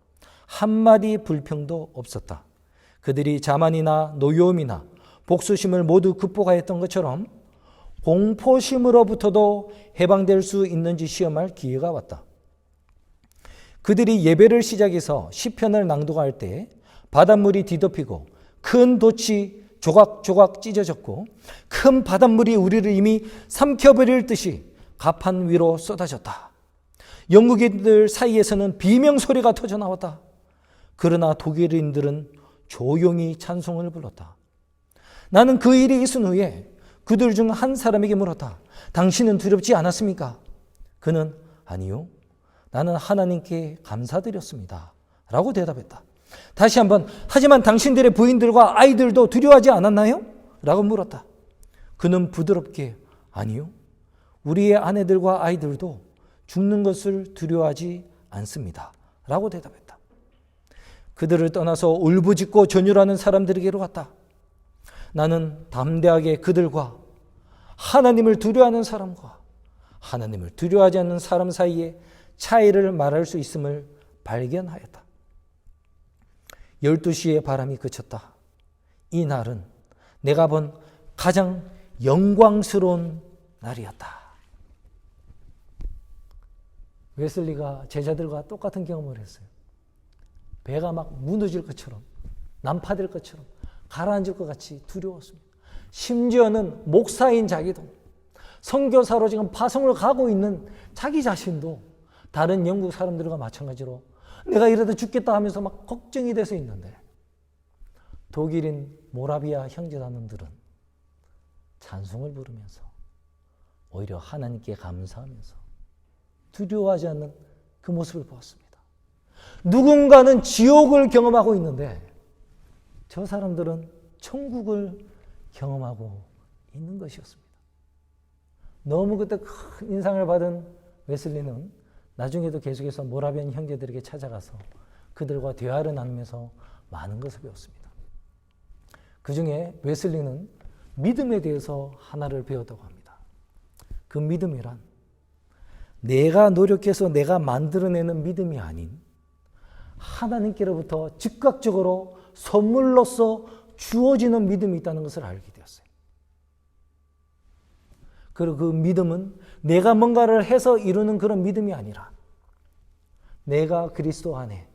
한마디 불평도 없었다. 그들이 자만이나 노여움이나 복수심을 모두 극복하였던 것처럼 공포심으로부터도 해방될 수 있는지 시험할 기회가 왔다. 그들이 예배를 시작해서 시편을 낭독할 때 바닷물이 뒤덮이고 큰 돛이 조각조각 찢어졌고 큰 바닷물이 우리를 이미 삼켜버릴 듯이 가판 위로 쏟아졌다. 영국인들 사이에서는 비명소리가 터져나왔다. 그러나 독일인들은 조용히 찬송을 불렀다. 나는 그 일이 있은 후에 그들 중 한 사람에게 물었다. 당신은 두렵지 않았습니까? 그는 아니요. 나는 하나님께 감사드렸습니다. 라고 대답했다. 다시 한번 하지만 당신들의 부인들과 아이들도 두려워하지 않았나요? 라고 물었다. 그는 부드럽게 아니요. 우리의 아내들과 아이들도 죽는 것을 두려워하지 않습니다. 라고 대답했다. 그들을 떠나서 울부짖고 전율하는 사람들에게로 갔다. 나는 담대하게 그들과 하나님을 두려워하는 사람과 하나님을 두려워하지 않는 사람 사이에 차이를 말할 수 있음을 발견하였다. 12시에 바람이 그쳤다. 이 날은 내가 본 가장 영광스러운 날이었다. 웨슬리가 제자들과 똑같은 경험을 했어요. 배가 막 무너질 것처럼, 난파될 것처럼, 가라앉을 것 같이 두려웠습니다. 심지어는 목사인 자기도, 선교사로 지금 파송을 가고 있는 자기 자신도 다른 영국 사람들과 마찬가지로 내가 이러다 죽겠다 하면서 막 걱정이 돼서 있는데 독일인 모라비아 형제단원들은 찬송을 부르면서 오히려 하나님께 감사하면서 두려워하지 않는 그 모습을 보았습니다. 누군가는 지옥을 경험하고 있는데 저 사람들은 천국을 경험하고 있는 것이었습니다. 너무 그때 큰 인상을 받은 웨슬리는 나중에도 계속해서 모라비안 형제들에게 찾아가서 그들과 대화를 나누면서 많은 것을 배웠습니다. 그 중에 웨슬리는 믿음에 대해서 하나를 배웠다고 합니다. 그 믿음이란 내가 노력해서 내가 만들어내는 믿음이 아닌 하나님께로부터 즉각적으로 선물로서 주어지는 믿음이 있다는 것을 알게 되었어요. 그리고 그 믿음은 내가 뭔가를 해서 이루는 그런 믿음이 아니라 내가 그리스도 안에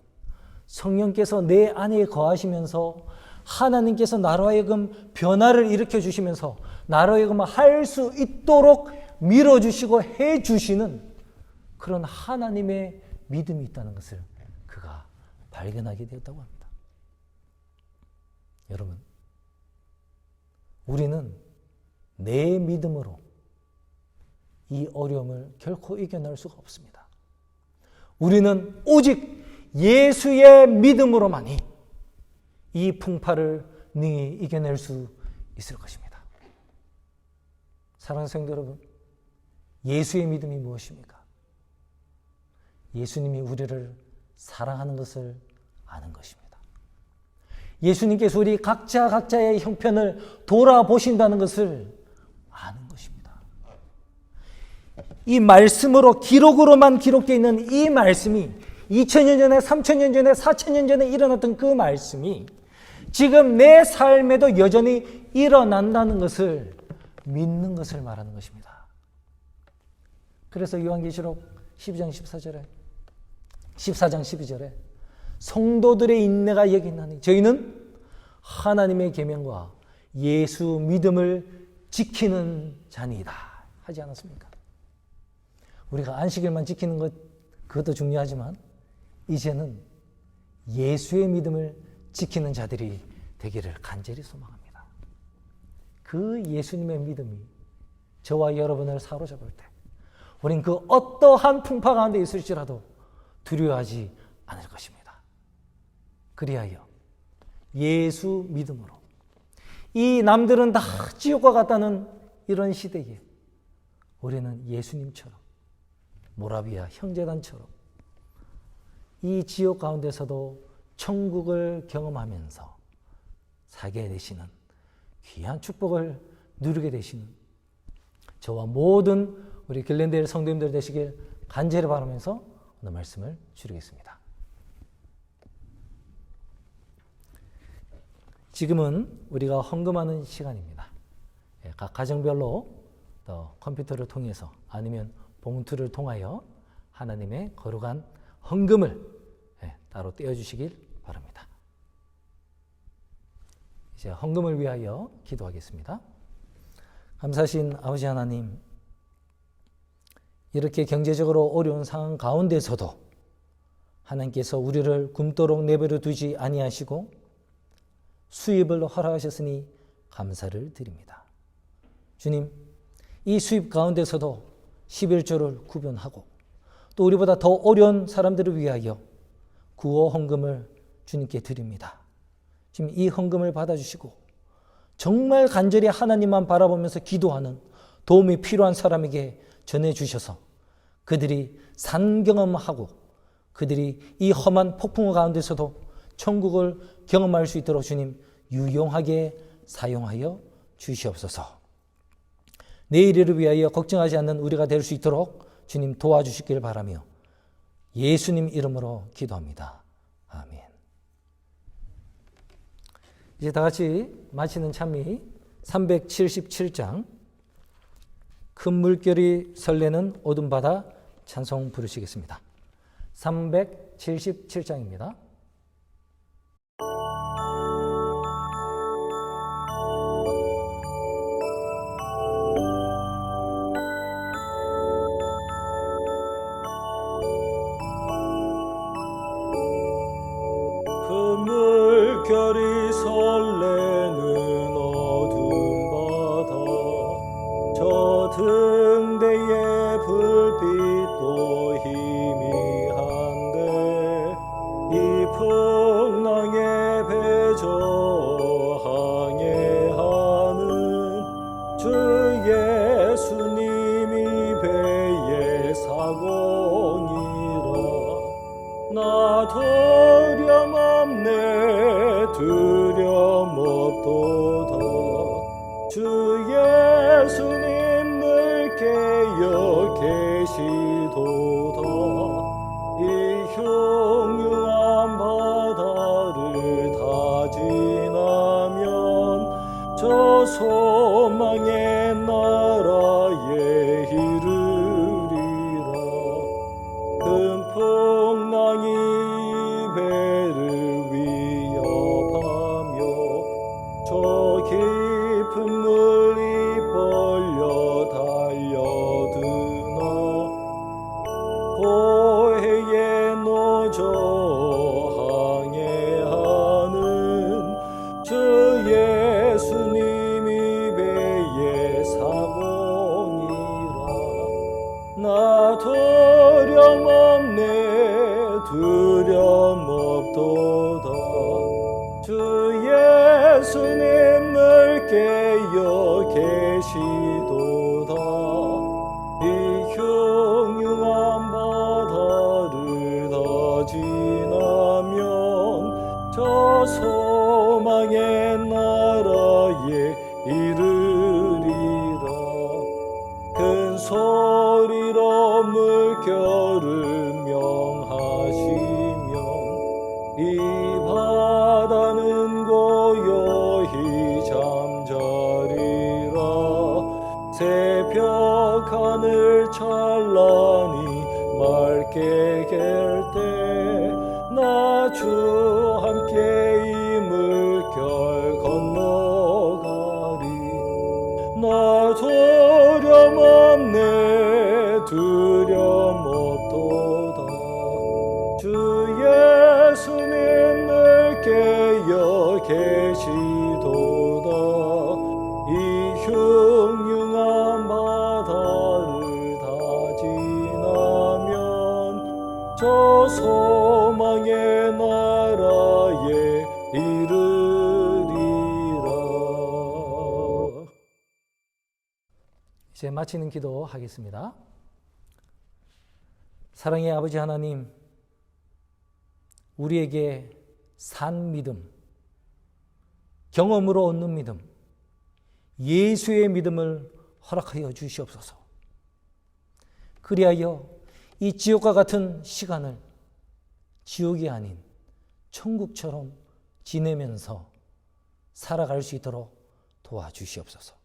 성령께서 내 안에 거하시면서 하나님께서 나로 하여금 변화를 일으켜 주시면서 나로 하여금 할 수 있도록 밀어주시고 해주시는 그런 하나님의 믿음이 있다는 것을 그가 발견하게 되었다고 합니다. 여러분, 우리는 내 믿음으로 이 어려움을 결코 이겨낼 수가 없습니다. 우리는 오직 예수의 믿음으로만이 이 풍파를 능히 이겨낼 수 있을 것입니다. 사랑하는 성도 여러분, 예수의 믿음이 무엇입니까? 예수님이 우리를 사랑하는 것을 아는 것입니다. 예수님께서 우리 각자의 형편을 돌아보신다는 것을 아는 것입니다. 이 말씀으로 기록으로만 기록되어 있는 이 말씀이 2000년 전에 3000년 전에 4000년 전에 일어났던 그 말씀이 지금 내 삶에도 여전히 일어난다는 것을 믿는 것을 말하는 것입니다. 그래서 요한계시록 12장 14장 12절에 성도들의 인내가 여기 있나니 저희는 하나님의 계명과 예수 믿음을 지키는 자니이다 하지 않았습니까? 우리가 안식일만 지키는 것 그것도 중요하지만 이제는 예수의 믿음을 지키는 자들이 되기를 간절히 소망합니다. 그 예수님의 믿음이 저와 여러분을 사로잡을 때 우린 그 어떠한 풍파 가운데 있을지라도 두려워하지 않을 것입니다. 그리하여 예수 믿음으로 이 남들은 다 지옥과 같다는 이런 시대에 우리는 예수님처럼 모라비아 형제단처럼 이 지옥 가운데서도 천국을 경험하면서 살게 되시는 귀한 축복을 누리게 되시는 저와 모든 우리 길랜델 성도님들 되시길 간절히 바라면서 오늘 말씀을 줄이겠습니다. 지금은 우리가 헌금하는 시간입니다. 각 가정별로 컴퓨터를 통해서 아니면 봉투를 통하여 하나님의 거룩한 헌금을 따로 떼어주시길 바랍니다. 이제 헌금을 위하여 기도하겠습니다. 감사하신 아버지 하나님, 이렇게 경제적으로 어려운 상황 가운데서도 하나님께서 우리를 굶도록 내버려 두지 아니하시고 수입을 허락하셨으니 감사를 드립니다. 주님, 이 수입 가운데서도 11조를 구분하고 또 우리보다 더 어려운 사람들을 위하여 구호 헌금을 주님께 드립니다. 지금 이 헌금을 받아주시고 정말 간절히 하나님만 바라보면서 기도하는 도움이 필요한 사람에게 전해주셔서 그들이 산경험하고 그들이 이 험한 폭풍 가운데서도 천국을 경험할 수 있도록 주님 유용하게 사용하여 주시옵소서. 내일을 위하여 걱정하지 않는 우리가 될 수 있도록 주님 도와주시길 바라며 예수님 이름으로 기도합니다. 아멘. 이제 다 같이 마치는 찬미 377장 큰 물결이 설레는 어둠 바다 찬송 부르시겠습니다. 377장입니다. 물결이 설레는 어둠 바다 저 등 풍랑에 배저항해 하는 주 예수님이 배에 사공이라. 나 두려움없네 두려움없도다. 주 예수님 늘 깨어 계시도다. 이 흉흉한 바다를 다 지나면 저 소망의 나라에 이르리라. 큰 풍랑이 배를 위협하며 저 깊은 물이 벌려 달려드나 고해의 노저 항해하는 주 예수님이 배에 사공이라. 나 두려움없네 두려움없도다. 주 예수님 늘 깨어 계시도다. 이 흉흉한 바다를 다 지나면 저 소망의 나라에 이르리라. 큰 소리로 물결을 명하시면 이 바다는 고요히 잠자리라. 새벽 하늘 찬란히 맑게 갤 때 나 주 함께 이 물결 건너가리. 나 두려움없네 두려움없도다. 주 예수님 늘 깨어 계시도다. 이 흉흉한 바다를 다 지나면 저 소망의 나라에 이르리라. 이제 마치는 기도 하겠습니다. 사랑의 아버지 하나님, 우리에게 산 믿음, 경험으로 얻는 믿음, 예수의 믿음을 허락하여 주시옵소서. 그리하여 이 지옥과 같은 시간을 지옥이 아닌 천국처럼 지내면서 살아갈 수 있도록 도와주시옵소서.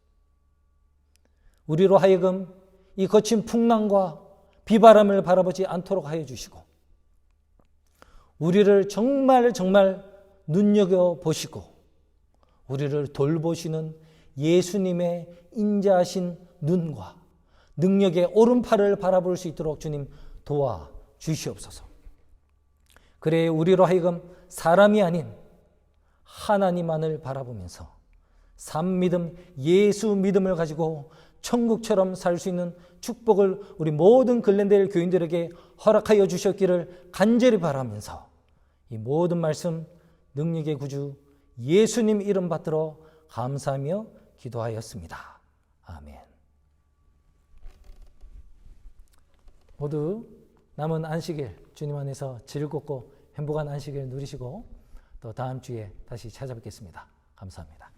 우리로 하여금 이 거친 풍랑과 비바람을 바라보지 않도록 하여 주시고, 우리를 정말 눈여겨보시고 우리를 돌보시는 예수님의 인자하신 눈과 능력의 오른팔을 바라볼 수 있도록 주님 도와주시옵소서. 그래 우리로 하여금 사람이 아닌 하나님만을 바라보면서 산 믿음, 예수 믿음을 가지고 천국처럼 살 수 있는 축복을 우리 모든 글랜델 교인들에게 허락하여 주셨기를 간절히 바라면서 이 모든 말씀 능력의 구주 예수님 이름 받들어 감사하며 기도하였습니다. 아멘. 모두 남은 안식일 주님 안에서 즐겁고 행복한 안식일 누리시고 또 다음 주에 다시 찾아뵙겠습니다. 감사합니다.